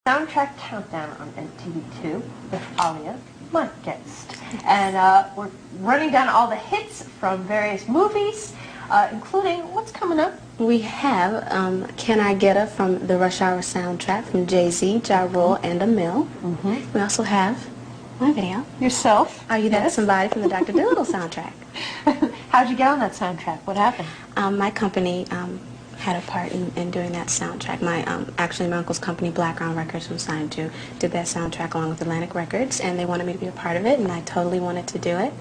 Soundtrack Countdown on MTV2 with Aaliyah, my guest. And we're running down all the hits from various movies, including what's coming up. We have Can I Get Her from the Rush Hour soundtrack from Jay-Z, Ja Rule, and Emil. We also have my video. Yourself. Are You That Somebody from the Dr. Dolittle soundtrack. How'd you get on that soundtrack? What happened? My company had a part in doing that soundtrack. Actually, my uncle's company, Blackground Records, was signed to, did that soundtrack along with Atlantic Records, and they wanted me to be a part of it, and I totally wanted to do it.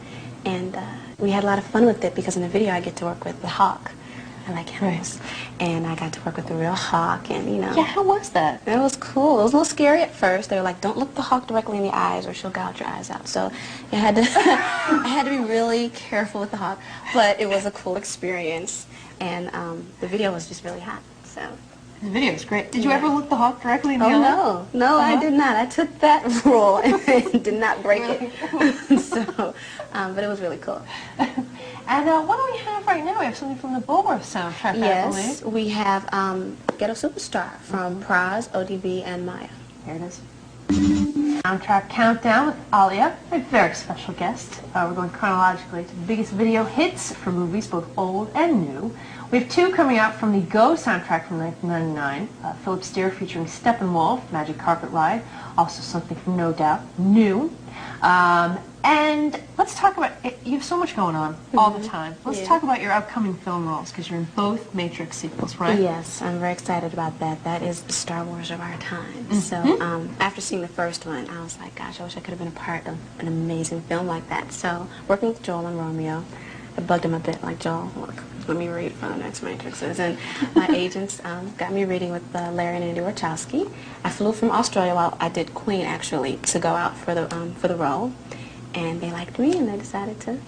And we had a lot of fun with it because in the video I get to work with the hawk. I like animals. Right. And I got to work with the real hawk, and you know. Yeah, how was that? It was cool. It was a little scary at first. They were like, don't look the hawk directly in the eyes or she'll gouge your eyes out. So I had to, I had to be really careful with the hawk. But it was a cool experience, and the video was just really hot. So. The video was great. Did you ever look the hawk directly in the eye? Oh, no. No, I did not. I took that rule and did not break it. So, but it was really cool. And what do we have right now? We have something from the Bulworth soundtrack, I believe. Yes, we have Ghetto Superstar from Praz, ODB, and Maya. Here it is. Soundtrack Countdown with Aaliyah, a very special guest. We're going chronologically to the biggest video hits for movies, both old and new. We have two coming out from the Go soundtrack from 1999. Philip Steer featuring Steppenwolf, Magic Carpet Ride. Also something from No Doubt, new. And let's talk about, you have so much going on all the time. Let's talk about your upcoming film roles, because you're in both Matrix sequels, right? Yes, I'm very excited about that. That is the Star Wars of our time. So after seeing the first one, I was like, gosh, I wish I could have been a part of an amazing film like that. So working with Joel and Romeo, I bugged him a bit, like, Joel, look, let me read for the next Matrixes. And my agents got me reading with Larry and Andy Wachowski. I flew from Australia while I did Queen, actually, to go out for the role. And they liked me, and they decided to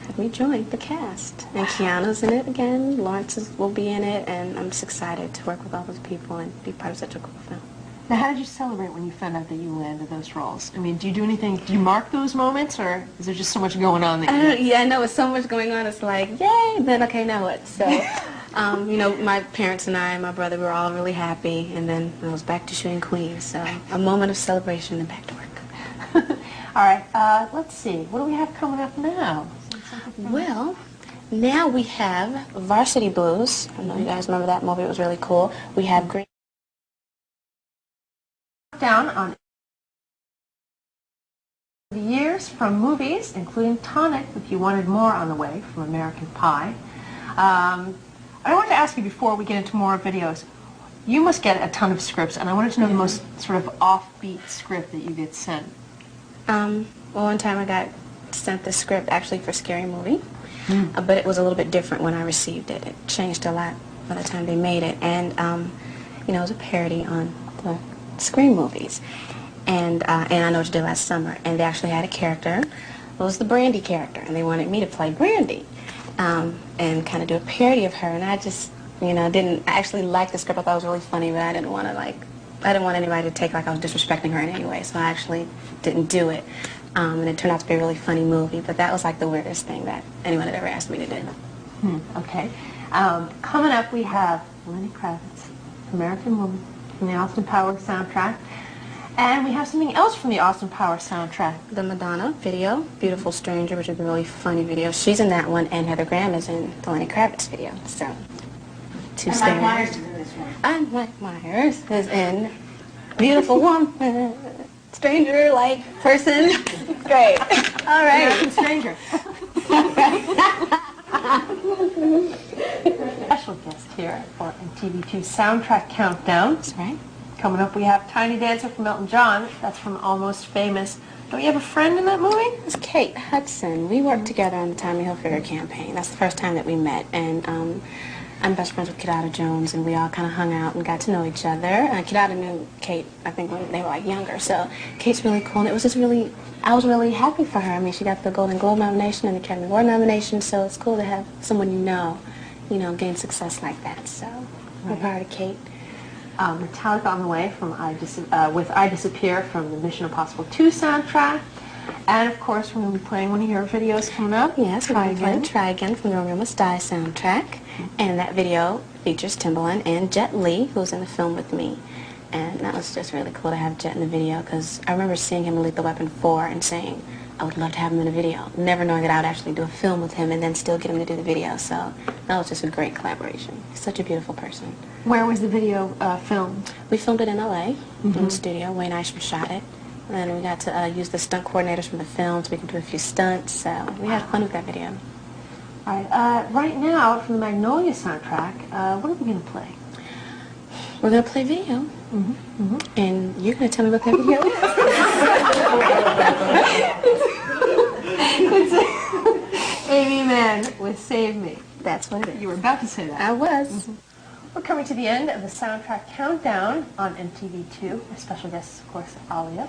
have me join the cast. And Keanu's in it again, Lawrence will be in it, and I'm just excited to work with all those people and be part of such a cool film. Now, how did you celebrate when you found out that you landed those roles? I mean, do you do anything, do you mark those moments, or is there just so much going on that yeah, I know, it's so much going on, it's like, yay, then okay, now what? So, you know, my parents and I and my brother were all really happy, and then I was back to shooting Queen, so a moment of celebration and back to work. All right, let's see. What do we have coming up now? Well, now we have Varsity Blues. I know you guys remember that movie. It was really cool. We have Green Down on the years from movies, including Tonic, if you wanted more on the way, from American Pie. I wanted to ask you before we get into more videos, you must get a ton of scripts, and I wanted to know the most sort of offbeat script that you get sent. Well, one time I got sent the script actually for Scary Movie, but it was a little bit different when I received it. It changed a lot by the time they made it, and you know, it was a parody on the Scream movies. And I Know What You Did Last Summer, and they actually had a character. It was the Brandy character, and they wanted me to play Brandy and kind of do a parody of her. And I just, you know, I actually liked the script. I thought it was really funny, but I didn't want anybody to take like I was disrespecting her in any way, so I actually didn't do it. And it turned out to be a really funny movie, but that was like the weirdest thing that anyone had ever asked me to do. Okay. Coming up, we have Lenny Kravitz, American Woman, from the Austin Powers soundtrack. And we have something else from the Austin Powers soundtrack. The Madonna video, Beautiful Stranger, which is a really funny video. She's in that one, and Heather Graham is in the Lenny Kravitz video. So, two stars. Mike Myers is in this one. And Mike Myers is in Beautiful Woman, Stranger-like person. Great. All right. American Stranger. Special guest here for MTV2 Soundtrack Countdown. That's right. Coming up, we have Tiny Dancer from Elton John. That's from Almost Famous. Don't you have a friend in that movie? It's Kate Hudson. We worked together on the Tommy Hilfiger campaign. That's the first time that we met, and I'm best friends with Kidada Jones, and we all kind of hung out and got to know each other. Kidada knew Kate, I think, when they were like younger, so Kate's really cool, and it was just really, I was really happy for her. I mean, she got the Golden Globe nomination and the Academy Award nomination, so it's cool to have someone you know, gain success like that, so I'm proud of Kate. Metallica on the way from with I Disappear from the Mission Impossible 2 soundtrack. And of course, we're going to be playing one of your videos coming up. Yes, we're going to play Try Again from the Romeo Must Die soundtrack. And that video features Timbaland and Jet Li, who's in the film with me. And that was just really cool to have Jet in the video, because I remember seeing him in Lethal Weapon 4 and saying, I would love to have him in a video, never knowing that I would actually do a film with him and then still get him to do the video. So that was just a great collaboration. He's such a beautiful person. Where was the video filmed? We filmed it in LA, in the studio. Wayne Isham shot it. And then we got to use the stunt coordinators from the film so we could do a few stunts. So we had fun with that video. All right, right now, from the Magnolia soundtrack, what are we going to play? We're going to play video. And you're going to tell me what that video is. It's Amy Mann with Save Me. That's what it is. You were about to say that. I was. We're coming to the end of the soundtrack countdown on MTV2. Our special guest, of course, Aaliyah.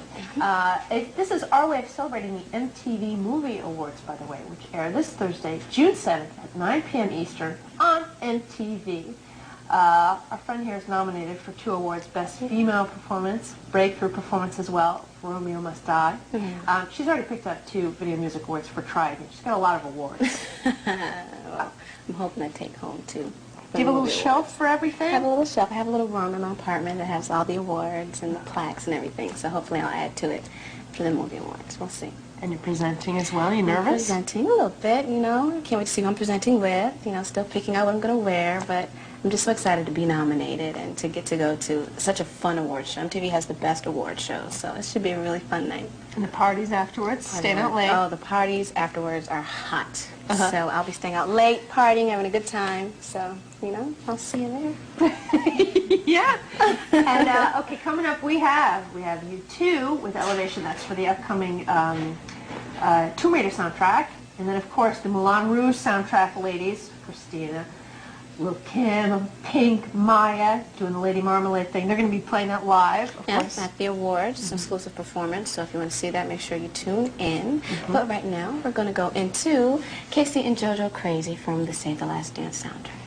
This is our way of celebrating the MTV Movie Awards, by the way, which air this Thursday, June 7th at 9 p.m. Eastern on MTV. Our friend here is nominated for 2 awards, Best Female Performance, Breakthrough Performance as well, Romeo Must Die. She's already picked up 2 Video Music Awards for Try Again. She's got a lot of awards. Well, I'm hoping to take home 2. Do you have a little shelf for everything? I have a little shelf. I have a little room in my apartment that has all the awards and the plaques and everything. So hopefully I'll add to it for the movie awards. We'll see. And you're presenting as well. Are you I'm nervous? presenting a little bit, you know. I can't wait to see who I'm presenting with. You know, still picking out what I'm going to wear. But I'm just so excited to be nominated and to get to go to such a fun award show. MTV has the best award shows, so it should be a really fun night. And the parties afterwards, staying out late. Oh, the parties afterwards are hot. So I'll be staying out late, partying, having a good time. So, you know, I'll see you there. Yeah. And, okay, coming up we have U2 with Elevation. That's for the upcoming Tomb Raider soundtrack. And then, of course, the Moulin Rouge soundtrack ladies, Christina, Lil' Kim, Pink, Maya, doing the Lady Marmalade thing. They're going to be playing that live, of course. At the awards, exclusive performance. So if you want to see that, make sure you tune in. But right now, we're going to go into Casey and JoJo Crazy from the Save the Last Dance soundtrack.